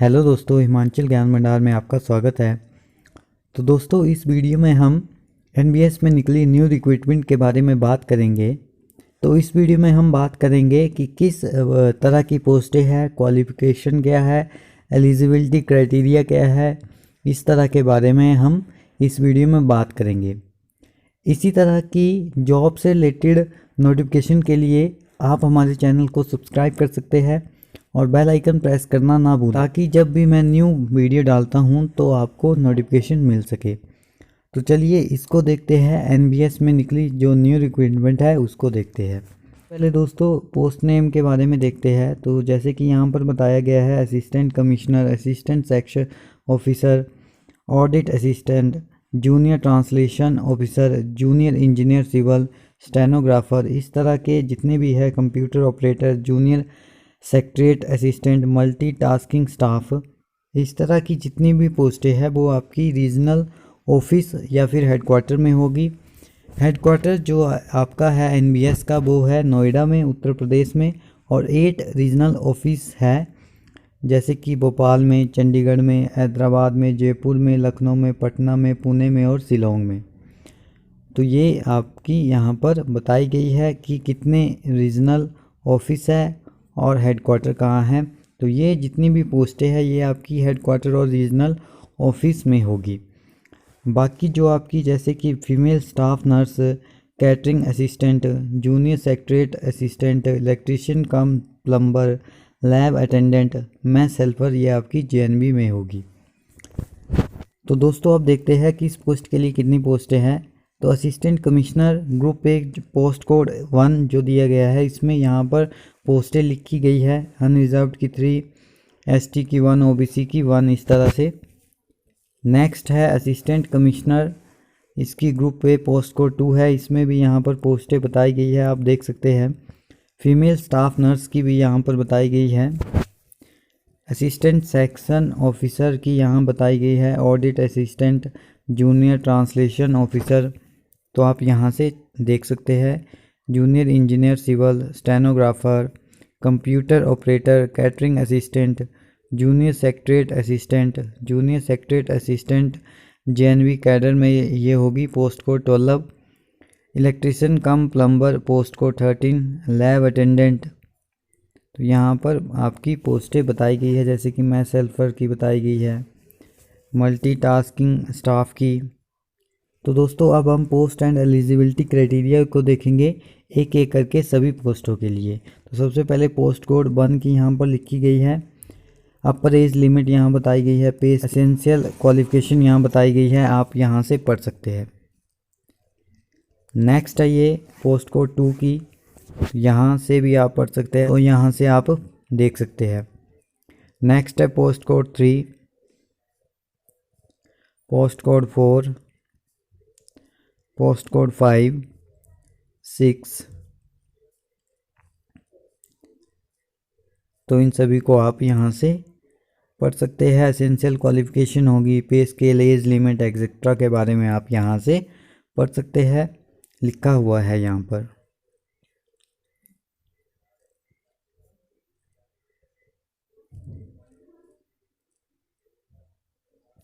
Hello दोस्तों, हिमाचल ज्ञान भंडार में आपका स्वागत है। तो दोस्तों, इस वीडियो में हम एनबीएस में निकली न्यू रिक्रूटमेंट के बारे में बात करेंगे। तो इस वीडियो में हम बात करेंगे कि किस तरह की पोस्टें हैं, क्वालिफ़िकेशन क्या है, एलिजिबिलिटी क्राइटेरिया क्या है, इस तरह के बारे में हम इस वीडियो में बात करेंगे। इसी तरह की जॉब से रिलेटेड नोटिफिकेशन के लिए आप हमारे चैनल को सब्सक्राइब कर सकते हैं और बेल आइकन प्रेस करना ना भूलें, ताकि जब भी मैं न्यू वीडियो डालता हूं तो आपको नोटिफिकेशन मिल सके। तो चलिए इसको देखते हैं, एनबीएस में निकली जो न्यू रिक्रूटमेंट है उसको देखते हैं। पहले दोस्तों पोस्ट नेम के बारे में देखते हैं। तो जैसे कि यहाँ पर बताया गया है, assistant commissioner, assistant section officer, audit assistant, junior translation officer, junior engineer civil, stenographer, इस तरह के जितने भी है, computer operator, junior secretariat assistant, multitasking staff, इस तरह की जितनी भी पोस्टें हैं वो आपकी रीजनल ऑफिस या फिर हेडक्वार्टर में होगी। हेडक्वार्टर जो आपका है एनबीएस का वो है नोएडा में, उत्तर प्रदेश में, और 8 रीजनल ऑफिस है जैसे कि भोपाल में, चंडीगढ़ में, हैदराबाद में, जयपुर में, लखनऊ में, पटना में, पुणे में और शिलोंग में। तो ये आपकी यहाँ पर बताई गई है कि कितने रीजनल ऑफिस है और हेडक्वार्टर कहाँ है। तो ये जितनी भी पोस्टें हैं ये आपकी हेडक्वार्टर और रीजनल ऑफिस में होगी। बाकी जो आपकी जैसे कि female staff nurse, catering assistant, junior secretariat assistant, electrician cum plumber, lab attendant, mess helper, ये आपकी जेएनबी में होगी। तो दोस्तों अब देखते हैं कि इस पोस्ट के लिए कितनी पोस्टें हैं। तो assistant commissioner group 1 post code 1 जो दिया गया है, इसमें यहाँ पर पोस्टें लिखी गई है। अनरिजर्व्ड की 3, एसटी की 1, ओबीसी की 1, इस तरह से। नेक्स्ट है असिस्टेंट कमिश्नर, इसकी ग्रुप ए पोस्ट कोड 2 है, इसमें भी यहाँ पर पोस्टें बताई गई है, आप देख सकते हैं। फीमेल स्टाफ नर्स की भी यहाँ पर बताई गई है। असिस्टेंट सेक्शन ऑफिसर की यहाँ बताई गई है। Audit assistant, junior translation officer, तो आप यहाँ से देख सकते हैं। Junior engineer civil, stenographer, computer operator, catering assistant, junior secretariat assistant, junior secretariat assistant JNV cadre में ये होगी, post code 12। Electrician cum plumber, post code 13। Lab attendant, तो यहाँ पर आपकी पोस्टें बताई गई है, जैसे कि मैस हेल्पर की बताई गई है, मल्टीटास्किंग स्टाफ की। तो दोस्तों अब हम पोस्ट एंड एलिजिबिलिटी क्राइटेरिया को देखेंगे एक एक करके सभी पोस्टों के लिए। तो सबसे पहले पोस्ट कोड 1 की यहाँ पर लिखी गई है। अपर एज लिमिट यहाँ बताई गई है। पे एसेंशियल क्वालिफिकेशन यहाँ बताई गई है, आप यहाँ से पढ़ सकते हैं। नेक्स्ट है ये पोस्ट कोड 2 की, यहाँ से भी आप पढ़ सकते हैं और यहाँ से आप देख सकते हैं। नेक्स्ट है post code 3, post code 4, post code 5, 6, तो इन सभी को आप यहाँ से पढ़ सकते हैं। एसेंशियल क्वालिफिकेशन होगी, पे स्केल, एज लिमिट एक्सेट्रा के बारे में आप यहाँ से पढ़ सकते हैं, लिखा हुआ है यहाँ पर।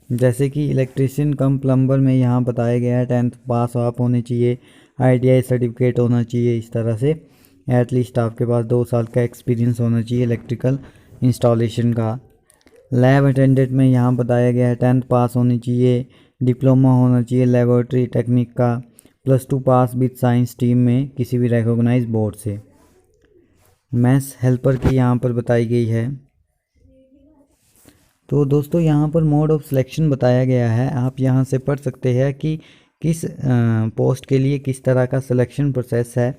जैसे कि इलेक्ट्रीशियन कम प्लम्बर में यहाँ बताया गया है 10th पास आप होने चाहिए, आईटीआई सर्टिफिकेट होना चाहिए, इस तरह से एटलीस्ट आपके पास 2 साल का एक्सपीरियंस होना चाहिए इलेक्ट्रिकल इंस्टॉलेशन का। लैब अटेंडेंट में यहाँ बताया गया है 10th पास होनी चाहिए, डिप्लोमा होना चाहिए लेबोरेटरी टेक्निक का, +2 पास विद साइंस स्ट्रीम में किसी भी रिकॉग्नाइज बोर्ड से। मैस हेल्पर की यहाँ पर बताई गई है। तो दोस्तों यहाँ पर मोड ऑफ सिलेक्शन बताया गया है, आप यहाँ से पढ़ सकते हैं कि किस पोस्ट के लिए किस तरह का सिलेक्शन प्रोसेस है।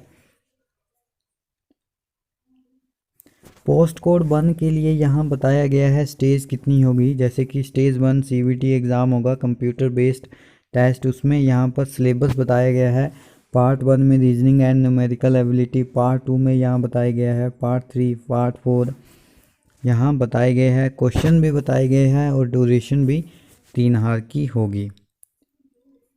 पोस्ट कोड 1 के लिए यहाँ बताया गया है स्टेज कितनी होगी, जैसे कि स्टेज 1 सीवीटी एग्ज़ाम होगा, कंप्यूटर बेस्ड टेस्ट, उसमें यहाँ पर सिलेबस बताया गया है। पार्ट 1 में reasoning and numerical ability, part 2 में यहाँ बताया गया है, पार्ट 3, पार्ट 4 यहाँ बताए गए हैं, क्वेश्चन भी बताए गए हैं और ड्यूरेशन भी 3 आवर की होगी।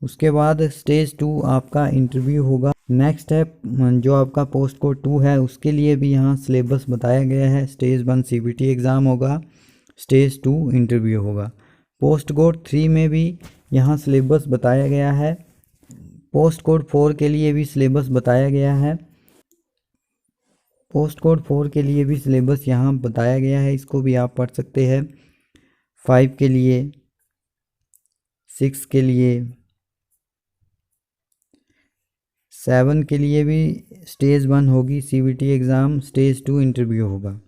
उसके बाद स्टेज 2 आपका इंटरव्यू होगा। नेक्स्ट है जो आपका पोस्ट कोड 2 है उसके लिए भी यहाँ सिलेबस बताया गया है। स्टेज 1 सीबीटी एग्ज़ाम होगा, स्टेज 2 इंटरव्यू होगा। पोस्ट कोड 3 में भी यहाँ सिलेबस बताया गया है। पोस्ट कोड 4 के लिए भी सिलेबस बताया गया है। पोस्ट कोड 4 के लिए भी सिलेबस यहाँ बताया गया है, इसको भी आप पढ़ सकते हैं। 5 के लिए, 6 के लिए, 7 के लिए भी स्टेज 1 होगी CBT एग्ज़ाम, स्टेज 2 इंटरव्यू होगा।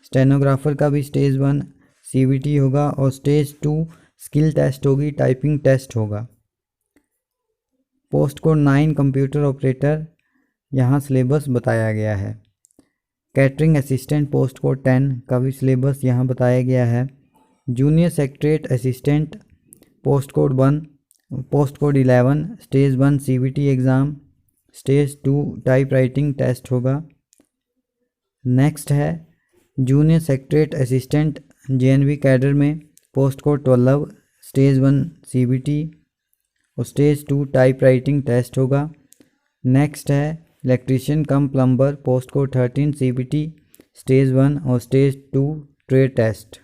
स्टेनोग्राफर का भी स्टेज 1 CBT होगा और स्टेज 2 स्किल टेस्ट होगी, टाइपिंग टेस्ट होगा। पोस्ट कोड 9 कंप्यूटर ऑपरेटर, यहाँ सिलेबस बताया गया है। कैटरिंग असिस्टेंट पोस्ट कोड 10 का भी सिलेबस यहाँ बताया गया है। Junior secretariat assistant post code 1, post code 11 stage 1 CBT exam, stage 2 type writing test होगा। नेक्स्ट है junior secretariat assistant JNV cadre में पोस्ट कोड 12 स्टेज 1 CBT और स्टेज 2 टाइप राइटिंग टेस्ट होगा। नेक्स्ट है electrician cum plumber post code 13 CBT stage 1 और stage 2 trade test.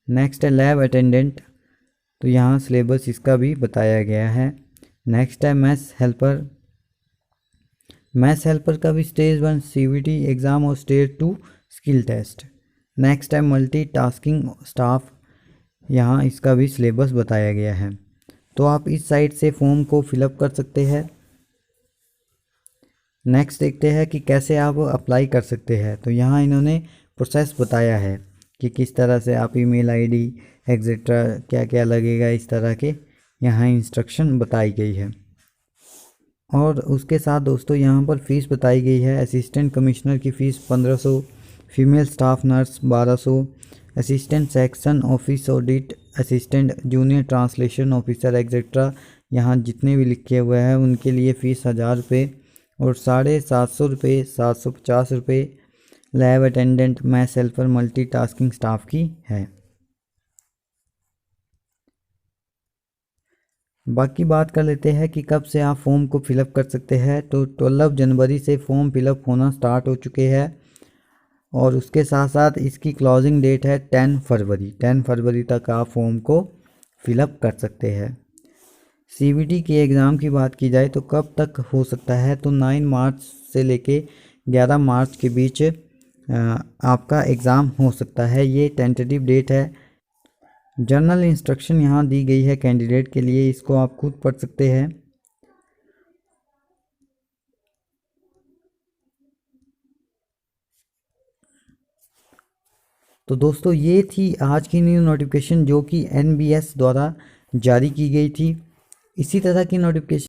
Next है lab attendant, तो यहाँ सिलेबस इसका भी बताया गया है। नेक्स्ट है मैथ्स हेल्पर, मैथ्स हेल्पर का भी स्टेज 1 CBT एग्ज़ाम और स्टेज 2 स्किल टेस्ट। नेक्स्ट है मल्टीटास्किंग स्टाफ, यहाँ इसका भी सिलेबस बताया गया है। तो आप इस साइट से फॉर्म को फिलअप कर सकते हैं। नेक्स्ट देखते हैं कि कैसे आप अप्लाई कर सकते हैं। तो यहाँ इन्होंने प्रोसेस बताया है कि किस तरह से आप ईमेल ID एक्सेट्रा क्या क्या लगेगा, इस तरह के यहाँ इंस्ट्रक्शन बताई गई है। और उसके साथ दोस्तों यहाँ पर फ़ीस बताई गई है। असिस्टेंट कमिश्नर की fees 1500, female staff nurse 1200, assistant section office audit assistant, junior translation officer etcetera, यहाँ जितने भी लिखे हुए हैं उनके लिए फ़ीस 1000 रुपये और 750 रुपये, 750 रुपये lab attendant maths helper multitasking staff की है। बाकी बात कर लेते हैं कि कब से आप फॉर्म को फिलअप कर सकते हैं। तो 12 जनवरी से फॉर्म फिलअप होना स्टार्ट हो चुके हैं और उसके साथ साथ इसकी क्लोजिंग डेट है 10 फरवरी। 10 फरवरी तक आप फॉर्म को फिलअप कर सकते हैं। CBT के एग्ज़ाम की बात की जाए तो कब तक हो सकता है, तो 9 मार्च से लेके 11 मार्च के बीच आपका एग्ज़ाम हो सकता है, ये टेंटेटिव डेट है। जर्नल इंस्ट्रक्शन यहाँ दी गई है कैंडिडेट के लिए, इसको आप खुद पढ़ सकते हैं। तो दोस्तों ये थी आज की न्यू नोटिफिकेशन जो कि NBS द्वारा जारी की गई थी। इसी तरह की नोटिफिकेशन